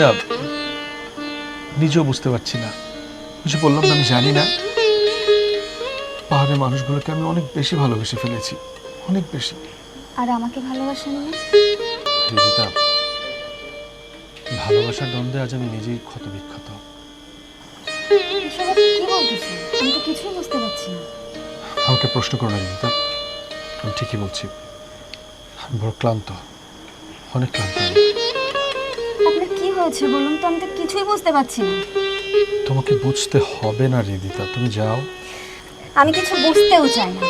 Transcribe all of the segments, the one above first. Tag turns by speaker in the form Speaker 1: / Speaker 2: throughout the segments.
Speaker 1: না নিজেও বুঝতে পারছি না। কিছু বললাম না, আমি জানি না পাহাড়ের মানুষগুলোকে আমি অনেক বেশি ভালোবেসে ফেলেছি, অনেক বেশি।
Speaker 2: আর আমাকে ভালোবাসেন না?
Speaker 1: রিদিতা, ভালোবাসার দ্বন্দ্বে আজ আমি নিজেই ক্ষত বিক্ষত।
Speaker 2: এসব আপনি কি বলতেছেন? আমি তো কিছুই বুঝতে পারছি না।
Speaker 1: আমাকে প্রশ্ন করো না রিদিতা, আমি ঠিকই বলছি। আমি বড় ক্লান্ত, অনেক ক্লান্ত আমি।
Speaker 2: আপনার কি হয়েছে বলুন তো, আমি তো কিছুই বুঝতে পারছি না।
Speaker 1: তোমাকে বুঝতে হবে না রিদিতা, তুমি যাও।
Speaker 2: আমি কিছু বুঝতেও চাই না।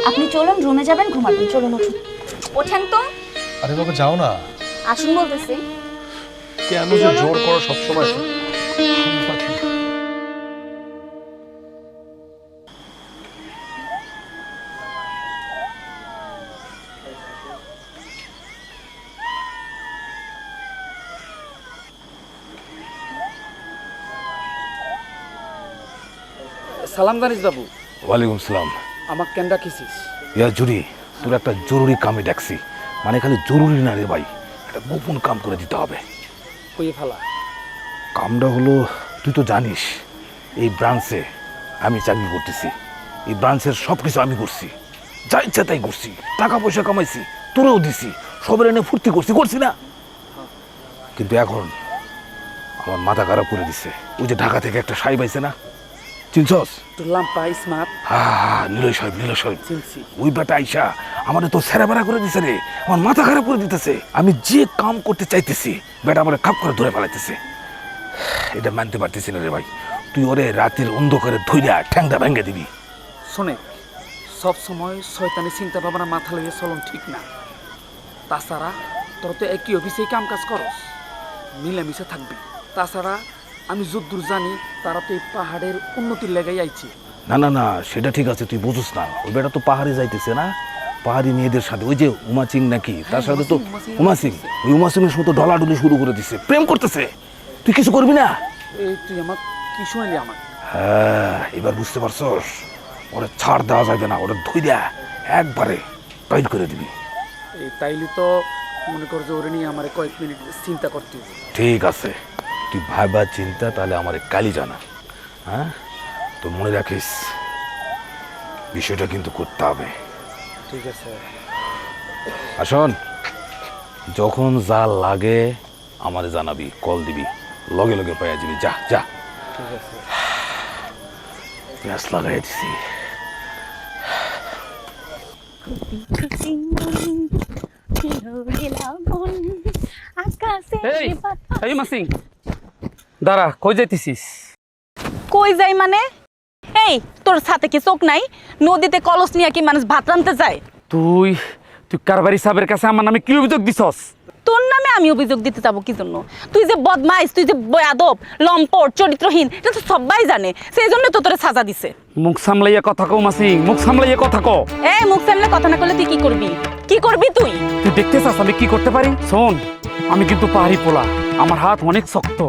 Speaker 2: আপনি চলুন, রুমে যাবেন, ঘুমাবেন। চলুন, উঠুন। ওঠেন তো।
Speaker 1: আরে বাবা যাও না।
Speaker 2: আসুন বলতেছি।
Speaker 1: কেন যে জোর করো সবসময়?
Speaker 3: সালাম জানিস বাবু।
Speaker 4: ওয়ালাইকুম সালাম।
Speaker 3: আমাকে কেন ডাকিছিস?
Speaker 4: ইয়া জুরি, তোর একটা জরুরি কামে ডাকছি। মানে খালি জরুরি না রে ভাই, একটা গোপন কাম করে দিতে হবে।
Speaker 3: কইয়ে ফেলা।
Speaker 4: কামটা হলো, তুই তো জানিস এই ব্রাঞ্চে আমি চাকরি করতেছি। এই ব্রাঞ্চের সব কিছু আমি করছি, যা ইচ্ছা তাই করছি, টাকা পয়সা কামাইছি, তোরেও দিছি, সবের এনে ফুর্তি করছি না? কিন্তু এখন আমার মাথা খারাপ করে দিছে। ওই যে ঢাকা থেকে একটা সাহেব আইছে না, চিনছস?
Speaker 3: তোর লাম্পা স্মার্ট।
Speaker 4: হ্যাঁ, নীলয় সাহেব।
Speaker 3: চিনছি।
Speaker 4: ওই বেটা আইসা আমার তো সেরাবেরা করে দিছে রে, আমার মাথা খারাপ করে দিতেছে। আমি যে কাম করতে চাইতেছি বেটা আমার কাপ করে ধরে ফেলাইতেছে। এটা মানতে পারতেছি না রে ভাই। তুই ওরে রাতের অন্ধকারে ধইরা ঠ্যাংটা ভেঙে দিবি।
Speaker 3: শোনে, সব সময় শয়তানি চিন্তা ভাবনা মাথা লইয়ে চলন ঠিক না। তাছাড়া তোর তো একই অফিসেই কাম কাজ করস, মিলেমিশে থাকবি। তাছাড়া আমি যদ্দূর জানি তারা তো এই পাহাড়ের উন্নতির লেগাই আইছে।
Speaker 4: না, সেটা ঠিক আছে, তুই বুঝুস না। ওই বেটা তো পাহাড়ে যাইতেছে না, পাহাড়ি মেয়েদের সাথে, ওই যে উমা সিং নাকি, তার সাথে তো উমা সিং, ওই উমা সিংয়ের সাথে ঢলাঢুলি শুরু করে দিচ্ছে, প্রেম করতেছে। তুই কিছু করবি না?
Speaker 3: এই তুই আমার কি শুনলি আমার?
Speaker 4: হ্যাঁ, এবার বুঝতে পারছস। ওরে ছাড় দেওয়া যাবে না, ওরে ধইরা একবারে টাইট করে দিবি।
Speaker 3: এই তাইলে তো মনে কর যে ওরে নিয়ে আমার কয়েক মিনিট চিন্তা করতে হবে।
Speaker 4: ঠিক আছে, তুই ভাইবা চিন্তা তাহলে আমার কালি জানা। হ্যাঁ, তো মনে রাখিস বিষয়টা কিন্তু করতে হবে।
Speaker 3: ঠিক আছে।
Speaker 4: আসুন, যখন যা লাগে আমারে জানাবি, কল দিবি, লগে লগে পাইয়া যাবি। যা যা।
Speaker 3: ঠিক আছে।
Speaker 4: গ্যাস লাগাই দিছি।
Speaker 3: এই মাসিং, দাঁড়া, কই যাইতেছিস?
Speaker 5: কই যাই মানে? এই তোর সাথে কি চোখ নাই? নদীতে কলস নিয়ে কি মানুষ ভাত রাঁধতে যায়?
Speaker 3: তুই কারবারি সাহেবের কাছে আমার নামে কি অভিযোগ দিছস?
Speaker 5: তোর নামে আমি অভিযোগ দিতে যাবো কি জন্য? তুই যে বদমাইশ, তুই যে বেয়াদব, লম্পট, চরিত্রহীন, এটা তো সবাই জানে। সেই জন্য তো তোরে সাজা দিছে।
Speaker 3: মুখ সামলাইয়া কথা কও মাসিং, মুখ সামলাইয়া কথা কও।
Speaker 5: এই মুখ সামলে কথা না করলে তুই কি করবি? কি করবি তুই?
Speaker 3: তুই দেখতে চাস আমি কি করতে পারি? শোন, আমি কিন্তু পাহাড়ি পোলা, আমার হাত অনেক শক্ত।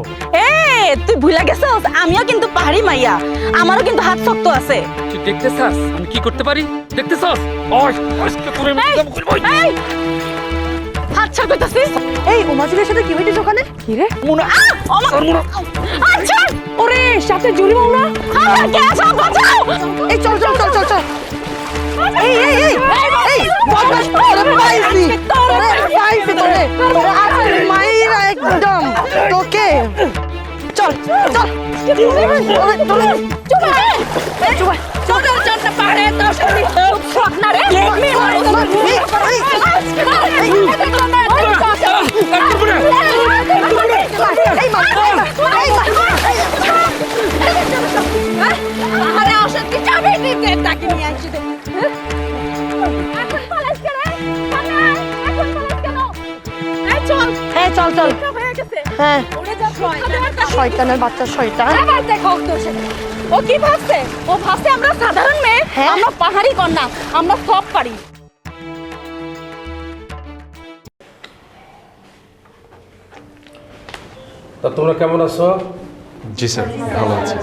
Speaker 5: তুই ভুলা গেছস আমিও কিন্তু পাহাড়ি মাইয়া, আমারও কিন্তু হাত শক্ত আছে।
Speaker 3: তুই দেখতে চাস আমি কি করতে পারি? দেখতে চাস?
Speaker 5: হাত ছাড় কইতাছিস?
Speaker 6: এই উমাজিনের সাথে কি হইতিস ওখানে?
Speaker 5: কি রে? মুনা আচ্ছা,
Speaker 6: ওরে সাথে জুলি মামরা।
Speaker 5: আমার গ্যাস বাঁচাও।
Speaker 6: এই চল চল চল চল চল। এই এই এই এই বদমাশ, তোরে পাইছি, তোরে পাইছি, তোরে আজকে মাইরা একদম তোকে। চল চল
Speaker 5: চল না পারে তো শখ না রে। আরে ওষুধ কি যাবে দিতে তাকে নিয়ে আসছি। এখন পালাস কেন? এখন পালাস কেন? এই চল।
Speaker 6: হ্যাঁ চল চল।
Speaker 5: হয়ে গেছে।
Speaker 6: হ্যাঁ,
Speaker 5: ওরে যা
Speaker 6: শয়তানের বাচ্চা শয়তান।
Speaker 5: আবার দেখো ও কি ভাবছে? ও ভাবছে আমরা সাধারণ মেয়ে,
Speaker 6: হ্যাঁ।
Speaker 5: আমরা পাহাড়ি কন্যা, আমরা সব পারি।
Speaker 7: তা তোমরা কেমন আছো?
Speaker 1: জি স্যার, ভালো আছি।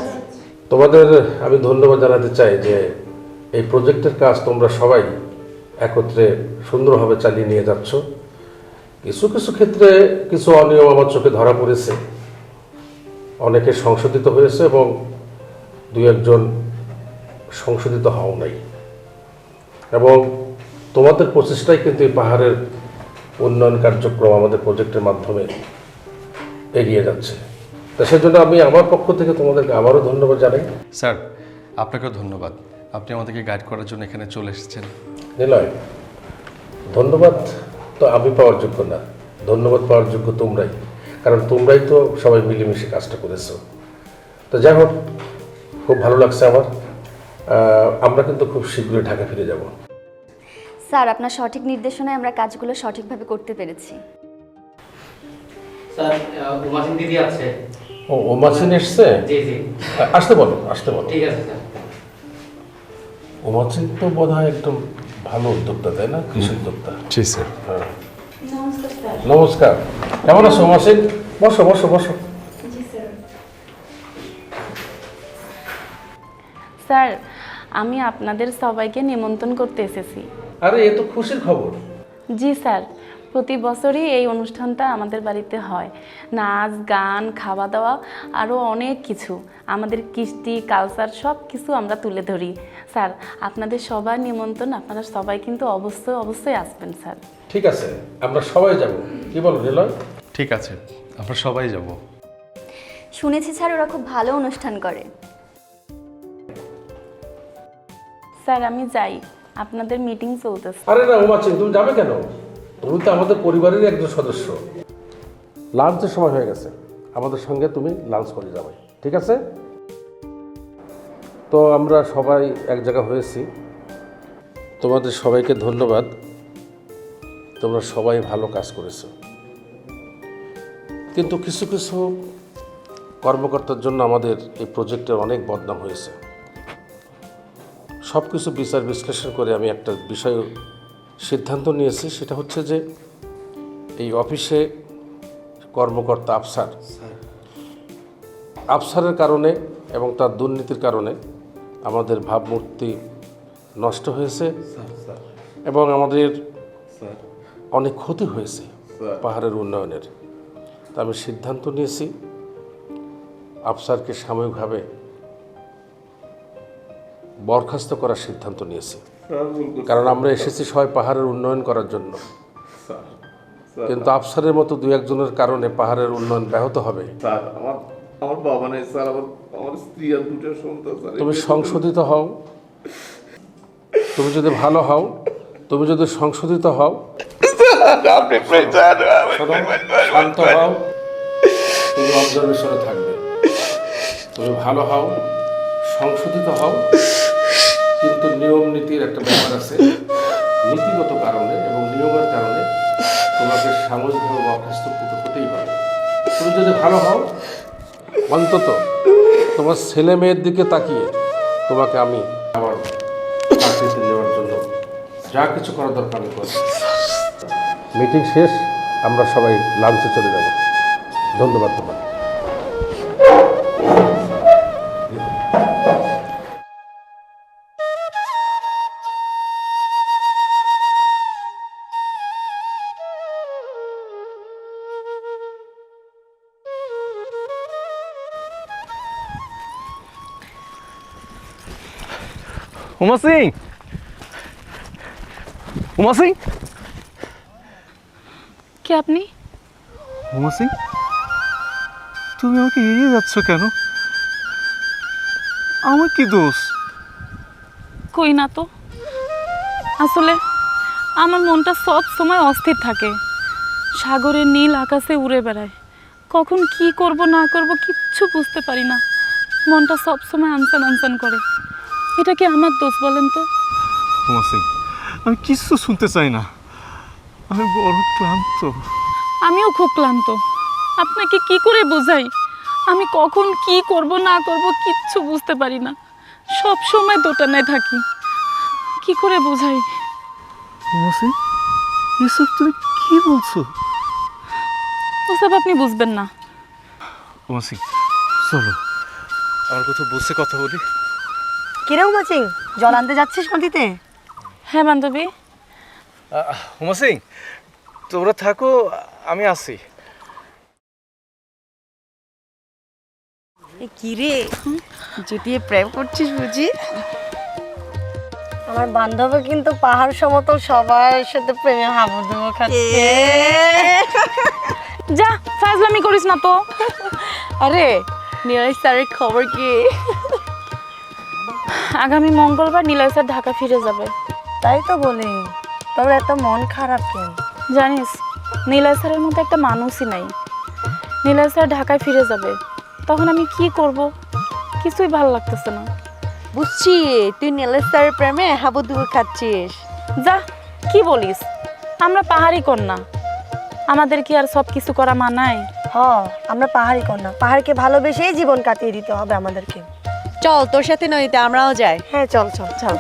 Speaker 7: তোমাদের আমি ধন্যবাদ জানাতে চাই যে এই প্রজেক্টের কাজ তোমরা সবাই একত্রে সুন্দরভাবে চালিয়ে নিয়ে যাচ্ছ। কিছু কিছু ক্ষেত্রে কিছু অনিয়ম আমার চোখে ধরা পড়েছে, অনেকে সংশোধিত হয়েছে এবং দুই একজন সংশোধিত হও নাই, এবং তোমাদের প্রচেষ্টাই কিন্তু এই পাহাড়ের উন্নয়ন কার্যক্রম আমাদের প্রজেক্টের মাধ্যমে এগিয়ে যাচ্ছে। তা সেজন্য আমি আমার পক্ষ থেকে তোমাদেরকে আবারও ধন্যবাদ জানাই।
Speaker 8: স্যার, আপনাকেও ধন্যবাদ, আপনি আমাদেরকে গাইড করার জন্য এখানে চলে এসেছেন।
Speaker 7: নিলয়, ধন্যবাদ তো আমি পাওয়ার যোগ্য না, ধন্যবাদ পাওয়ার যোগ্য তোমরাই, কারণ তোমরাই তো সবাই মিলেমিশে কাজটা করেছো। তো যাই হোক, খুব ভালো লাগছে আমার। আমরা কিন্তু খুব শীঘ্রই ঢাকা ফিরে যাব।
Speaker 2: স্যার, আপনার সঠিক নির্দেশনায় আমরা কাজগুলো সঠিকভাবে করতে পেরেছি।
Speaker 9: স্যার উমাসিন দিদি আছে।
Speaker 7: ও ওমাসিন এসছে?
Speaker 9: জি জি,
Speaker 7: আসতে বলো, আসতে বলো।
Speaker 9: ঠিক আছে স্যার।
Speaker 7: ওমাসিন তো বোধ হয় একদম ভালো উদ্যোক্তা, তাই না? কৃষি উদ্যোক্তা।
Speaker 8: জি স্যার।
Speaker 7: হ্যাঁ, নমস্কার। কেমন আছো ওমাসিন? বসো বসো বসো।
Speaker 5: স্যার, আমি আপনাদের সবাইকে নিমন্ত্রণ করতে এসেছি।
Speaker 7: আরে এ তো খুশির খবর।
Speaker 5: জি স্যার, প্রতি বছরই এই অনুষ্ঠানটা আমাদের বাড়িতে হয়। নাচ, গান, খাওয়া দাওয়া আরও অনেক কিছু, আমাদের কৃষ্টি, কালচার সব কিছু আমরা তুলে ধরি। স্যার, আপনাদের সবার নিমন্ত্রণ, আপনারা সবাই কিন্তু অবশ্যই অবশ্যই আসবেন স্যার।
Speaker 7: ঠিক আছে, আমরা সবাই যাব, কি বলো নিলয়?
Speaker 8: ঠিক আছে, আমরা সবাই যাব।
Speaker 2: শুনেছি স্যার ওরা খুব ভালো অনুষ্ঠান করে।
Speaker 5: স্যার, আমি যাই, আপনাদের মিটিং চলতেছে।
Speaker 7: আরে না ওমাসিন, তুমি যাবে কেন? তুমি তো আমাদের পরিবারেরই একজন সদস্য। লাঞ্চের সময় হয়ে গেছে, আমাদের সঙ্গে তুমি লাঞ্চ করে যাবে, ঠিক আছে? তো আমরা সবাই এক জায়গা হয়েছি। তোমাদের সবাইকে ধন্যবাদ, তোমরা সবাই ভালো কাজ করেছো। কিন্তু কিছু কিছু কর্মকর্তার জন্য আমাদের এই প্রজেক্টের অনেক বদনাম হয়েছে। সব কিছু বিচার বিশ্লেষণ করে আমি একটা বিষয় সিদ্ধান্ত নিয়েছি, সেটা হচ্ছে যে এই অফিসে কর্মকর্তা আফসারের কারণে এবং তার দুর্নীতির কারণে আমাদের ভাবমূর্তি নষ্ট হয়েছে এবং আমাদের অনেক ক্ষতি হয়েছে পাহাড়ের উন্নয়নের। তা আমি সিদ্ধান্ত নিয়েছি আফসারকে সাময়িকভাবে বরখাস্ত করার সিদ্ধান্ত নিয়েছি, কারণ আমরা এসেছি সবাই পাহাড়ের উন্নয়ন করার জন্য। কিন্তু আফসারের মতো দুই একজনের কারণে পাহাড়ের উন্নয়ন ব্যাহত হবে।
Speaker 10: স্যার, আমার বাবা নেই স্যার, আমার স্ত্রী আর দুটো সন্তান স্যার।
Speaker 7: তুমি সংশোধিত হও, তুমি যদি ভালো হও, তুমি যদি সংশোধিত হও, শান্ত হও, তুমি অবজারভেশনে থাকবে। তুমি ভালো হও, সংশোধিত হও, কিন্তু নিয়ম নীতির একটা ব্যাপার আছে। নীতিগত কারণে এবং নিয়মের কারণে তোমাকে সাময়িকভাবে বরখাস্তকৃত হতেই হবে। তুমি যদি ভালো হও, অন্তত তোমার ছেলে মেয়ের দিকে তাকিয়ে তোমাকে আমি আমার চাকরিতে নেওয়ার জন্য যা কিছু করার দরকার আমি করব। মিটিং শেষ, আমরা সবাই লাঞ্চে চলে যাব। ধন্যবাদ তোমাকে।
Speaker 1: উমা সিং, উমা সিং,
Speaker 5: কে আপনি?
Speaker 1: উমা সিং, তুমি আমাকে এড়িয়ে যাচ্ছ কেন? আমার কি দোষ?
Speaker 5: কই না তো, আসলে আমার মনটা সব সময় অস্থির থাকে, সাগরের নীল আকাশে উড়ে বেড়ায়। কখন কি করব না করব কিচ্ছু বুঝতে পারি না, মনটা সব সময় আনসান আনসান করে। এটা কি আমার দোষ বলেন তো?
Speaker 1: উমা সিং, আমি কিচ্ছু শুনতে চাই না, আমি বড় ক্লান্ত।
Speaker 5: আমিও খুব ক্লান্ত, আপনাকে কি করে বোঝাই? আমি কখন কি করব না করব কিচ্ছু বুঝতে পারি না, সব সময় দোটানায় থাকি, কি করে বোঝাই?
Speaker 1: উমা সিং, এসব তুমি কি বলছো?
Speaker 5: ওসব আপনি বুঝবেন না।
Speaker 1: উমা সিং, চলো আমার কথা বুঝে কথা বলি।
Speaker 6: কিরে উমাসিং, জল আনতে যাচ্ছিস নদীতে?
Speaker 5: হ্যাঁ বান্ধবী।
Speaker 1: উমা সিং, তোমরা থাকো, আমি আসি।
Speaker 6: কি রে জুটিয়ে প্রেম করছিস বুঝি? আমার বান্ধবী কিন্তু পাহাড় সমতল সবার সাথে প্রেমে হাবুডুবু খাচ্ছে।
Speaker 5: যা ফাজলামি করিস না তো।
Speaker 6: আরে নীলাই স্যারের খবর কি?
Speaker 5: আগামী মঙ্গলবার নিলয় স্যার ঢাকা ফিরে যাবে।
Speaker 6: তাই তো বলি, তবে এত মন খারাপ কেন?
Speaker 5: জানিস নিলয় স্যারের মতো একটা মানুষই নাই। নিলয় স্যার ঢাকায় ফিরে যাবে, তখন আমি কি করব কিছুই ভালো লাগতেছে না।
Speaker 6: বুঝছি তুই নীলাই স্যারের প্রেমে হাবুডুবু খাচ্ছিস।
Speaker 5: যা কি বলিস, আমরা পাহাড়ি কন্যা, আমাদের কি আর সব কিছু করা মানায়?
Speaker 6: আমরা পাহাড়ি কন্যা, পাহাড়কে ভালোবেসেই জীবন কাটিয়ে দিতে হবে আমাদেরকে। চল তোর সাথে নদীতে আমরাও যাই। হ্যাঁ চল চল চল।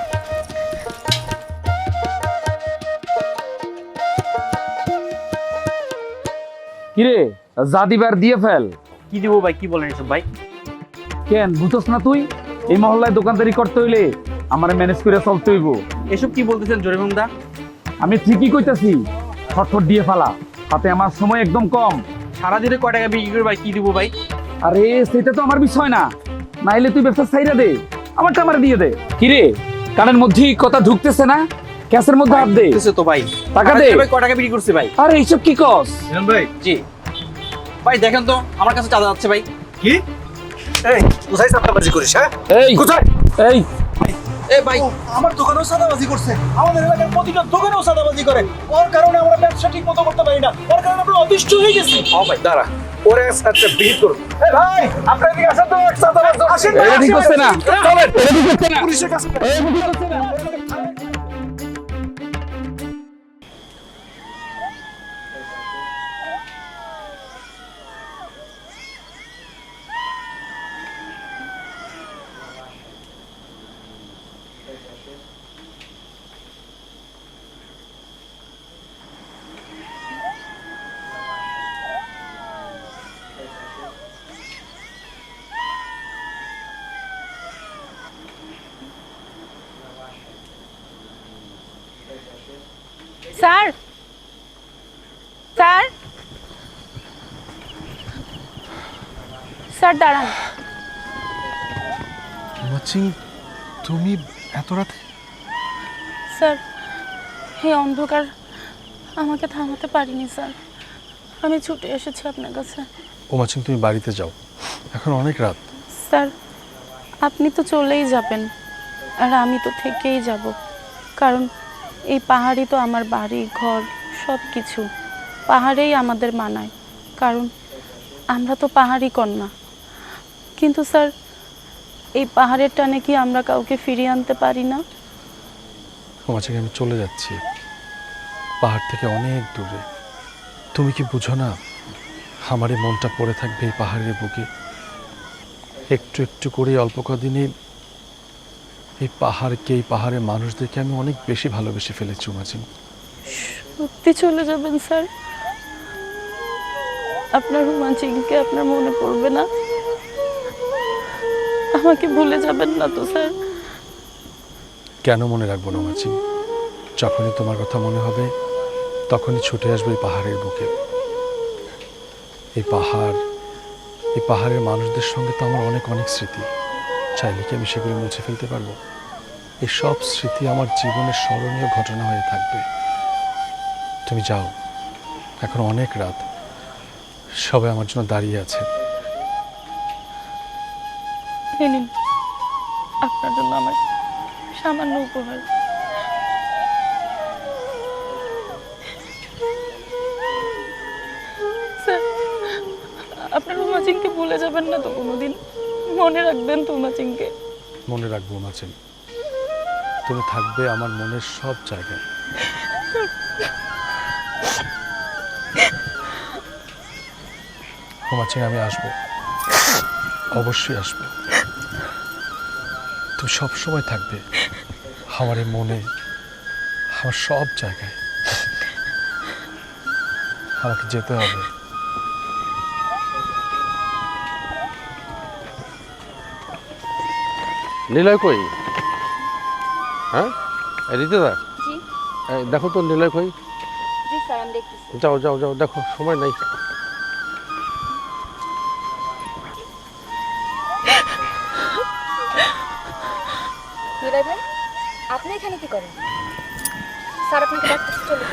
Speaker 3: কিরে যা দিবার দিয়ে ফেল।
Speaker 9: কি দিব ভাই, কি বলেন এসব ভাই?
Speaker 3: কেন বুঝছস না তুই? এই মহল্লায় দোকানদারি করতে হইলে আমার ম্যানেজ করে চলতে হইব।
Speaker 9: এসব কি বলতেছেন জরিমাম দা?
Speaker 3: আমি ঠিকই কইতাছি, ছটফট দিয়ে ফেলা, হাতে আমার সময় একদম কম।
Speaker 9: সারাদিনে কয় টাকা বিক্রি করে ভাই, কি দিব ভাই?
Speaker 3: আরে সেটা তো আমার বিষয় না, নাইলে তুই ব্যবসা ছাইরা দে, আমারটা আমার দিয়ে দে। কিরে কানের মধ্যে কথা ঢুকতেছে না? ক্যাশের মধ্যে হাত দে।
Speaker 9: তো ভাই
Speaker 3: টাকা দে।
Speaker 9: ভাই কয় টাকা বিক্রি করছে ভাই?
Speaker 3: আরে এইসব কি কস?
Speaker 9: ভাই জি ভাই দেখেন তো আমার কাছে চাঁদা যাচ্ছে ভাই।
Speaker 3: কি?
Speaker 10: এই কোথায় চাঁদাবাজি করিস? হ্যাঁ
Speaker 3: এই
Speaker 10: কোথায়?
Speaker 3: এই
Speaker 9: এ ভাই
Speaker 10: আমার দোকানেও চাঁদাবাজি করছে, আমাদের এলাকার প্রতিটা দোকানেও চাঁদাবাজি করে। ওর কারণে আমরা ব্যবসা ঠিক মতো করতে পারি না, ওর কারণে আমরা অতিষ্ঠ হয়ে গেছি।
Speaker 9: ও ভাই
Speaker 10: দাঁড়া, ওরে একটা বিহিত করুন। এই ভাই আপনার এদিকে আসেন তো, এক চাঁদাবাজ আসেন।
Speaker 3: এটা ঠিক করছে না, চলেন, এটা ঠিক করছে না।
Speaker 10: পুলিশের কাছে
Speaker 3: এই ঠিক করছে না।
Speaker 5: স্যার স্যার স্যার দাঁড়ান।
Speaker 1: মাচিং, তুমি এত রাতে?
Speaker 5: স্যার এই অন্ধকার আমাকে থামাতে পারিনি স্যার, আমি ছুটে এসেছি আপনার কাছে।
Speaker 8: ও মাচিং তুমি বাড়িতে যাও, এখন অনেক রাত।
Speaker 5: স্যার আপনি তো চলেই যাবেন, আর আমি তো থেকেই যাব, কারণ এই পাহাড়ই তো আমার বাড়ি ঘর সব কিছু, পাহাড়েই আমাদের মানায়, কারণ আমরা তো পাহাড়ি কন্যা। কিন্তু স্যার এই পাহাড়ের টানে কি আমরা কাউকে ফিরিয়ে আনতে পারি না?
Speaker 8: ও মাচিং আমি চলে যাচ্ছি পাহাড় থেকে অনেক দূরে। তুমি কি বুঝো না আমার এই মনটা পড়ে থাকবে এই পাহাড়ের বুকে। একটু একটু করে অল্প কদিনে এই পাহাড়কে, এই পাহাড়ের মানুষদেরকে আমি অনেক বেশি ভালোবেসে ফেলেছি মাঝি।
Speaker 5: সত্যি চলে যাবেন স্যার? আপনার রোমাঞ্চিংকে আপনার মনে পড়বে না? আমাকে ভুলে যাবেন না তো স্যার?
Speaker 8: কেন মনে রাখবো না মাঝি? যখনই তোমার কথা মনে হবে তখনই ছুটে আসবে এই পাহাড়ের বুকে। এই পাহাড়ের মানুষদের সঙ্গে তো আমার অনেক অনেক স্মৃতি, চাইলে কি আমি সেগুলো মুছে ফেলতে পারবো? এই সব স্মৃতি আমার জীবনের স্মরণীয় ঘটনা হয়ে থাকবে। তুমি যাও, এখন অনেক রাত, সবাই আমার জন্য দাঁড়িয়ে আছে।
Speaker 5: এই নিন আপনার জন্য আমার সামান্য উপহার। স্যার আপনার রোমাচিংকে ভুলে যাবেন না তো কোনোদিন? মনে রাখবেন তো রোমাচিংকে?
Speaker 8: মনে রাখবো মাঝি, তুমি থাকবে আমার মনের সব জায়গায়। মাঝি আমি আসবো, অবশ্যই আসবো। তুমি সবসময় থাকবে আমার এই মনে, আমার সব জায়গায়। আমাকে যেতে হবে।
Speaker 7: নিলয় কই? হ্যাঁ রিতেদা,
Speaker 2: জি
Speaker 7: দেখো তো নিলয় কই?
Speaker 2: জি স্যার আমি দেখতেছি।
Speaker 7: যাও যাও যাও, দেখো সময় নাই।
Speaker 2: জুয়েলার ভাই, আপনি এখানে কি করেন? স্যার আপনাকে ডাকতেছে, চলুন।